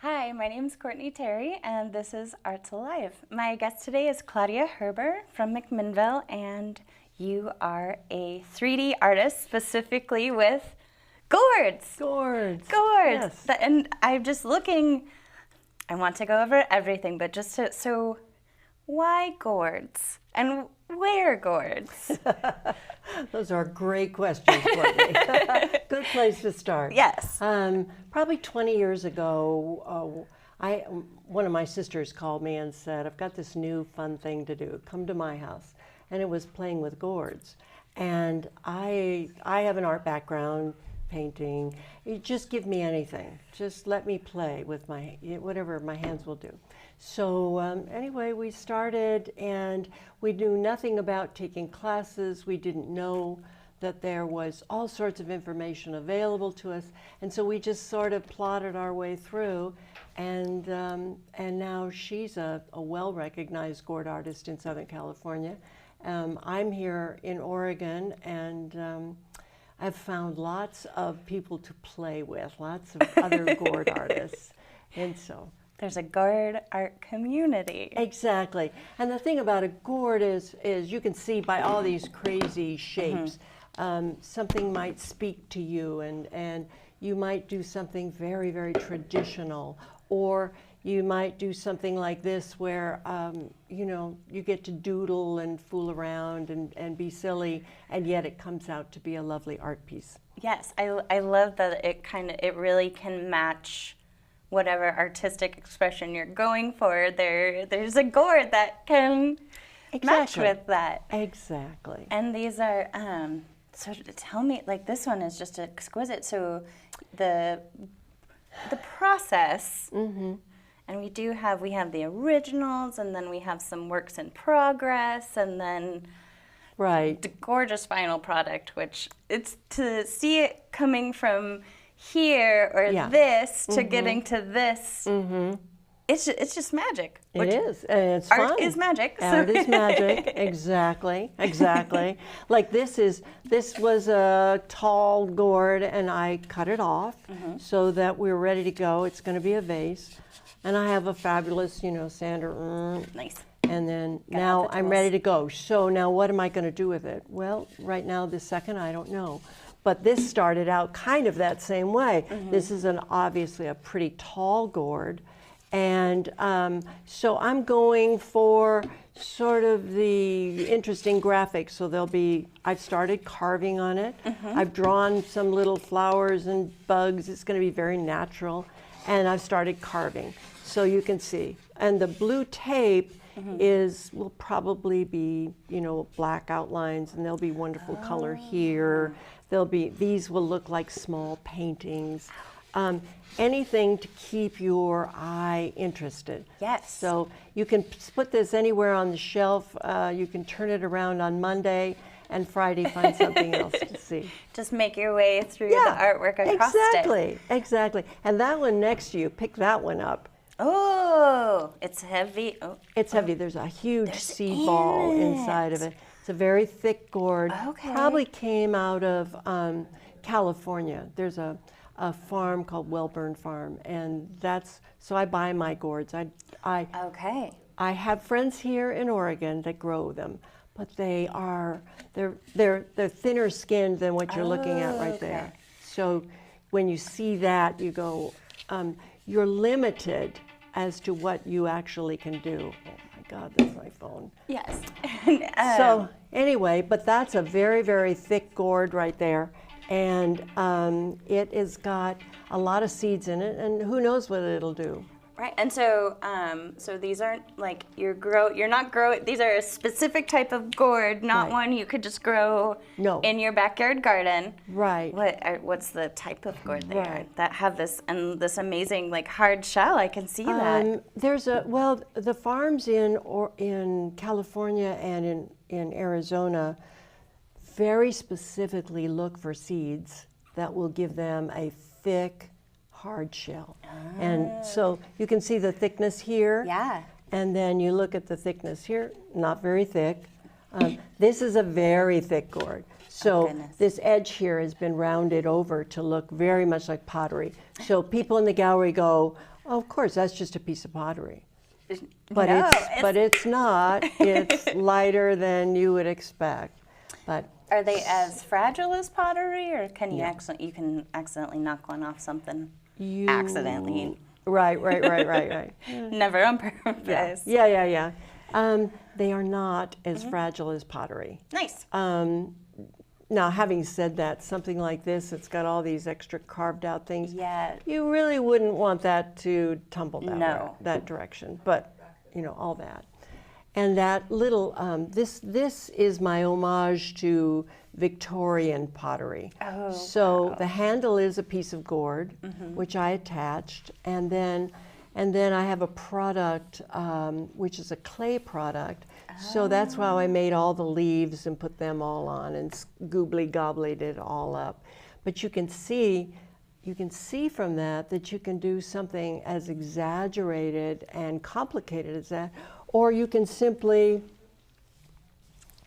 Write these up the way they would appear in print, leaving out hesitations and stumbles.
Hi, my name is Courtney Terry, and this is Arts Alive. My guest today is Claudia Herber from McMinnville, and you are a 3D artist, specifically with gourds. Gourds. Gourds. Yes. And I'm just looking, I want to go over everything, but so why gourds? And where gourds? Those are great questions, Courtney. Good place to start. Yes. Probably 20 years ago, one of my sisters called me and said, I've got this new fun thing to do. Come to my house. And it was playing with gourds. And I have an art background, painting. You just give me anything. Just let me play with whatever my hands will do. So anyway, we started, and we knew nothing about taking classes. We didn't know that there was all sorts of information available to us, and so we just sort of plodded our way through. And now she's a well-recognized gourd artist in Southern California. I'm here in Oregon, and I've found lots of people to play with, lots of other gourd artists, and so. There's a gourd art community. Exactly. And the thing about a gourd is you can see by all these crazy shapes, something might speak to you, and you might do something very, very traditional, or you might do something like this where, you get to doodle and fool around and be silly, and yet it comes out to be a lovely art piece. Yes, I love that it really can match whatever artistic expression you're going for. There's a gourd that can match with that. Exactly. And these are, so tell me, like this one is just exquisite. So the process, and we have the originals, and then we have some works in progress, and then the gorgeous final product, which it's to see it coming from here or this to getting to this. It's just magic. It is, and it's fun. Art is magic. Art is magic. Exactly. Like this was a tall gourd, and I cut it off so that we're ready to go. It's going to be a vase, and I have a fabulous, sander. Nice. And then now I'm ready to go. So now what am I going to do with it? Well, right now, this second, I don't know. But this started out kind of that same way. This is obviously a pretty tall gourd. And so I'm going for sort of the interesting graphics. So I've started carving on it. I've drawn some little flowers and bugs. It's going to be very natural. And I've started carving. So you can see. And the blue tape will probably be, black outlines, and there'll be wonderful color here. These will look like small paintings. Anything to keep your eye interested. Yes. So you can put this anywhere on the shelf. You can turn it around on Monday, and Friday find something else to see. Just make your way through the artwork across it. Exactly. And that one next to you, pick that one up. Oh, it's heavy. It's heavy. There's a huge seed ball inside of it. It's a very thick gourd. Okay. Probably came out of California. There's a farm called Wellburn Farm, and so I buy my gourds. I have friends here in Oregon that grow them, but they're thinner skinned than what you're looking at right there. So when you see that, you go, you're limited as to what you actually can do. Oh my God, that's my phone. Yes. So anyway, but that's a very, very thick gourd right there. And it has got a lot of seeds in it, and who knows what it'll do. Right, and so these aren't like you're not growing. These are a specific type of gourd, not one you could just grow in your backyard garden. Right. What's the type of gourd that have this amazing like hard shell? I can see that. The farms in California and in Arizona very specifically look for seeds that will give them a thick, hard shell. And so you can see the thickness here. Yeah. And then you look at the thickness here, not very thick. This is a very thick gourd. So goodness. this edge here has been rounded over to look very much like pottery. So people in the gallery go, oh, of course, that's just a piece of pottery. But, No, but it's not. It's lighter than you would expect. But are they as fragile as pottery, or can you you can accidentally knock one off something? Accidentally. Right. Never on purpose. Yeah. They are not as fragile as pottery. Nice. Now, having said that, something like this, it's got all these extra carved out things. Yeah. You really wouldn't want that to tumble that way, No. that direction. But, all that. And that little, this is my homage to Victorian pottery. Oh, so the handle is a piece of gourd, which I attached, and then I have a product, which is a clay product. So that's why I made all the leaves and put them all on and goobly-gobbled it all up. But you can see from that you can do something as exaggerated and complicated as that, or you can simply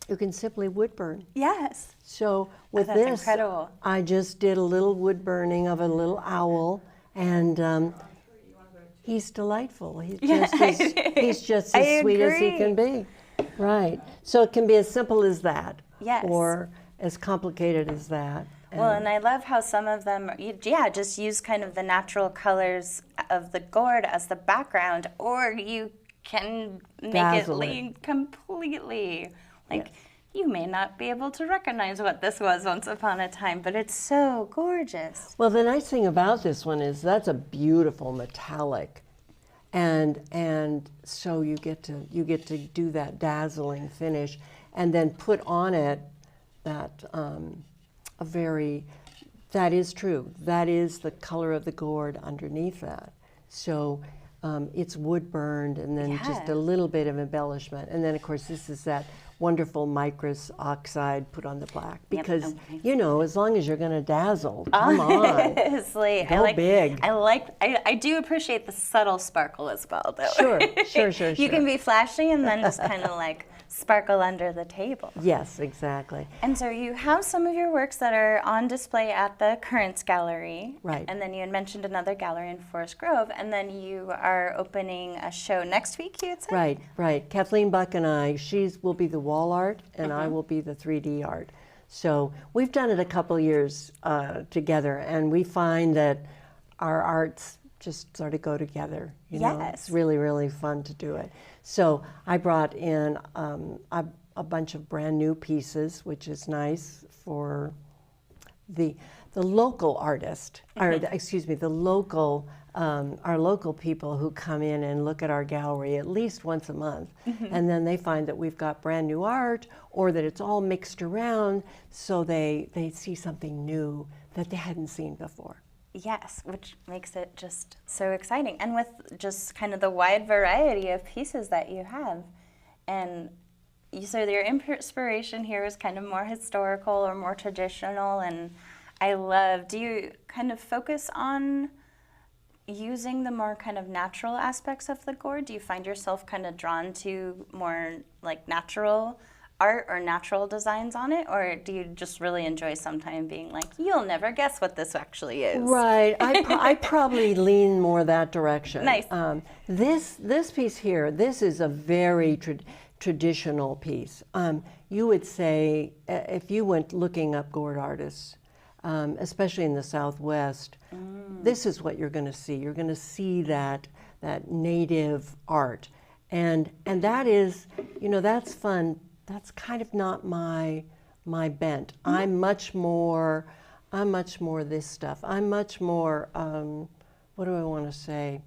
wood burn. Yes. So with that's this, incredible. I just did a little wood burning of a little owl, and he's delightful. He's just as sweet as he can be. Right. So it can be as simple as that. Yes. Or as complicated as that. Well, and I love how some of them, just use kind of the natural colors of the gourd as the background, or you can make it lean completely. Like, you may not be able to recognize what this was once upon a time, but it's so gorgeous. Well, the nice thing about this one is that's a beautiful metallic. And so you get to do that dazzling finish, and then put on it that that is true. That is the color of the gourd underneath that. So it's wood burned, and then just a little bit of embellishment, and then of course this is that wonderful microus oxide put on the black, because as long as you're going to dazzle, come on, go big. I do appreciate the subtle sparkle as well, though. Sure. You can be flashy and then just kind of like sparkle under the table. Yes, exactly. And so you have some of your works that are on display at the Currents Gallery. Right. And then you had mentioned another gallery in Forest Grove, and then you are opening a show next week, you had said? Right. Kathleen Buck and I, will be the wall art, and I will be the 3D art. So we've done it a couple years together, and we find that our arts just sort of go together. You know? It's really, really fun to do it. So I brought in a bunch of brand new pieces, which is nice for the local artist, or the local our local people who come in and look at our gallery at least once a month, and then they find that we've got brand new art, or that it's all mixed around, so they see something new that they hadn't seen before. Yes, which makes it just so exciting. And with just kind of the wide variety of pieces that you have. And so your inspiration here is kind of more historical or more traditional. And do you kind of focus on using the more kind of natural aspects of the gourd? Do you find yourself kind of drawn to more like natural art or natural designs on it, or do you just really enjoy sometimes being like, you'll never guess what this actually is? Right. I probably lean more that direction. Nice. This piece here, this is a very traditional piece. You would say, if you went looking up gourd artists, especially in the Southwest, this is what you're going to see. You're going to see that native art, and that is, that's fun. That's kind of not my bent. I'm much more this stuff. I'm much more, what do I want to say,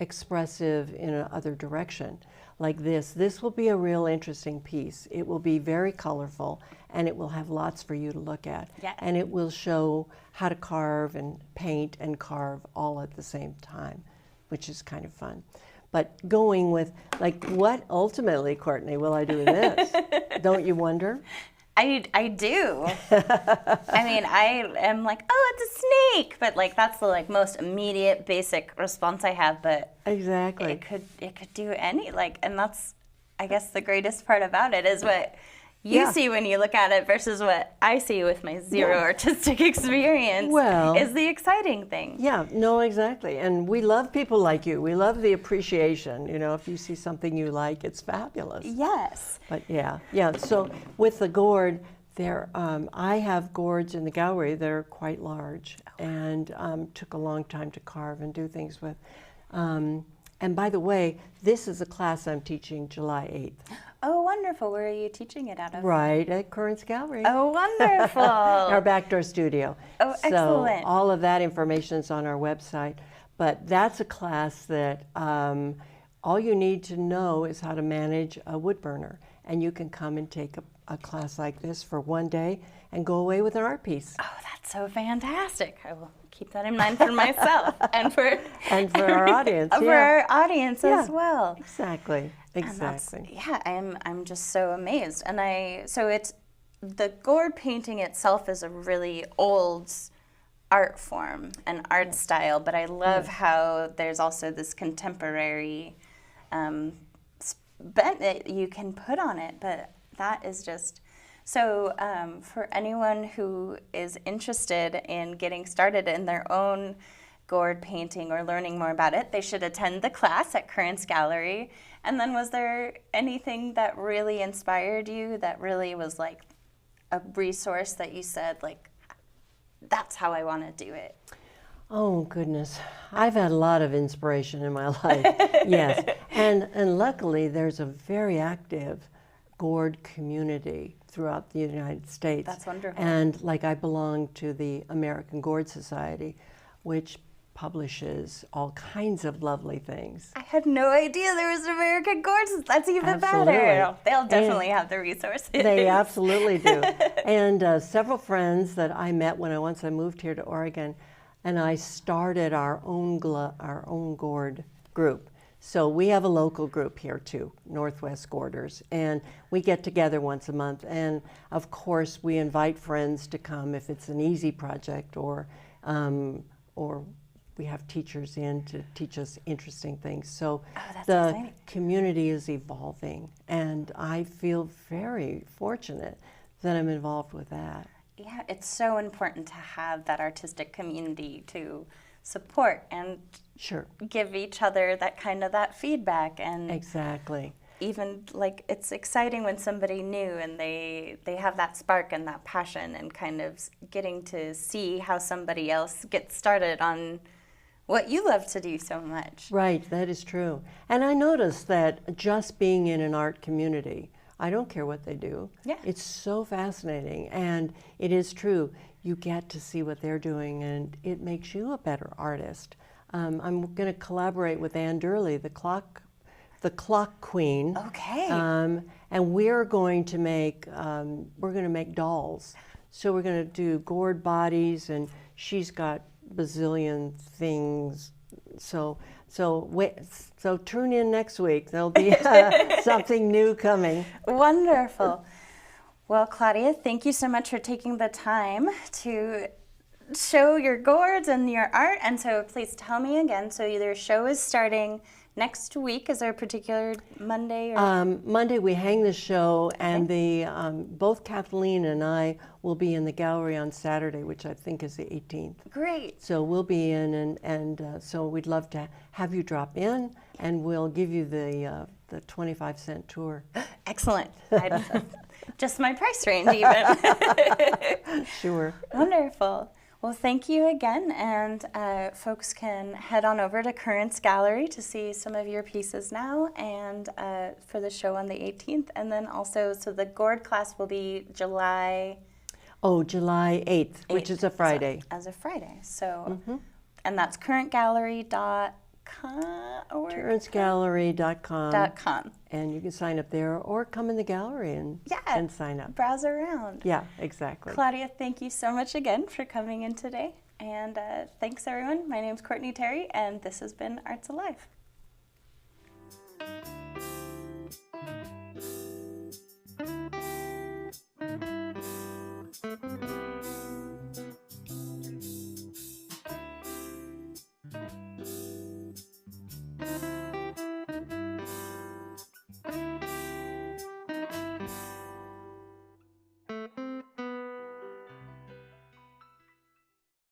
expressive in another direction. Like this. This will be a real interesting piece. It will be very colorful, and it will have lots for you to look at. Yes. And it will show how to carve and paint and carve all at the same time, which is kind of fun. But going with, like, what ultimately, Courtney, will I do with this? Don't you wonder? I do. I mean, I am like, oh, it's a snake, but like that's the like most immediate basic response I have. But exactly, it could do any and that's, I guess, the greatest part about it is what you see when you look at it versus what I see with my zero artistic experience is the exciting thing. Yeah, no, exactly. And we love people like you. We love the appreciation. You know, if you see something you like, it's fabulous. Yes. But yeah. So with the gourd, I have gourds in the gallery that are quite large and took a long time to carve and do things with. And by the way, this is a class I'm teaching July 8th. Oh, wonderful. Where are you teaching it out of? Right at Currents Gallery. Oh, wonderful. Our backdoor studio. Oh, excellent. So all of that information is on our website. But that's a class that all you need to know is how to manage a wood burner. And you can come and take a class like this for one day and go away with an art piece. Oh, that's so fantastic. I will keep that in mind for myself and for our audience. For our audience as well. Exactly. I'm just so amazed. And so it's the gourd painting itself is a really old art form and art style, but I love how there's also this contemporary bent that you can put on it, but that is just so for anyone who is interested in getting started in their own gourd painting or learning more about it, they should attend the class at Currents Gallery. And then was there anything that really inspired you, that really was like a resource that you said, like, that's how I want to do it? Oh, goodness. I've had a lot of inspiration in my life, yes. And luckily, there's a very active gourd community throughout the United States. That's wonderful. And like I belong to the American Gourd Society, which publishes all kinds of lovely things. I had no idea there was an American Gourds. That's even better. They'll definitely have the resources. They absolutely do. And several friends that I met once I moved here to Oregon, and I started our own gourd group. So we have a local group here too, Northwest Gourders, and we get together once a month. And of course, we invite friends to come if it's an easy project, or we have teachers in to teach us interesting things. So the exciting. Community is evolving, and I feel very fortunate that I'm involved with that. Yeah, it's so important to have that artistic community to support and give each other that feedback. And exactly. Even like it's exciting when somebody new and they have that spark and that passion, and kind of getting to see how somebody else gets started on what you love to do so much. Right, that is true. And I noticed that just being in an art community, I don't care what they do. Yeah. It's so fascinating, and it is true. You get to see what they're doing, and it makes you a better artist. I'm going to collaborate with Ann Durley, the clock queen. Okay. And we're going to make dolls. So we're going to do gourd bodies, and she's got bazillion things. So tune in next week. There'll be something new coming. Wonderful. Well, Claudia, thank you so much for taking the time to show your gourds and your art. And so please tell me again, so your show is starting next week. Is there a particular Monday? Monday we hang the show, and both Kathleen and I will be in the gallery on Saturday, which I think is the 18th. Great. So we'll be in, and so we'd love to have you drop in, and we'll give you the 25-cent tour. Excellent. Just my price range, even. Sure. Wonderful. Well, thank you again, and folks can head on over to Currents Gallery to see some of your pieces now, and for the show on the 18th, and then also, so the gourd class will be July 8th, which is a Friday. So, as a Friday, so, and that's currentgallery.com. Currentsgallery.com. And you can sign up there, or come in the gallery and sign up. Browse around. Yeah, exactly. Claudia, thank you so much again for coming in today. And thanks, everyone. My name's Courtney Terry, and this has been Arts Alive.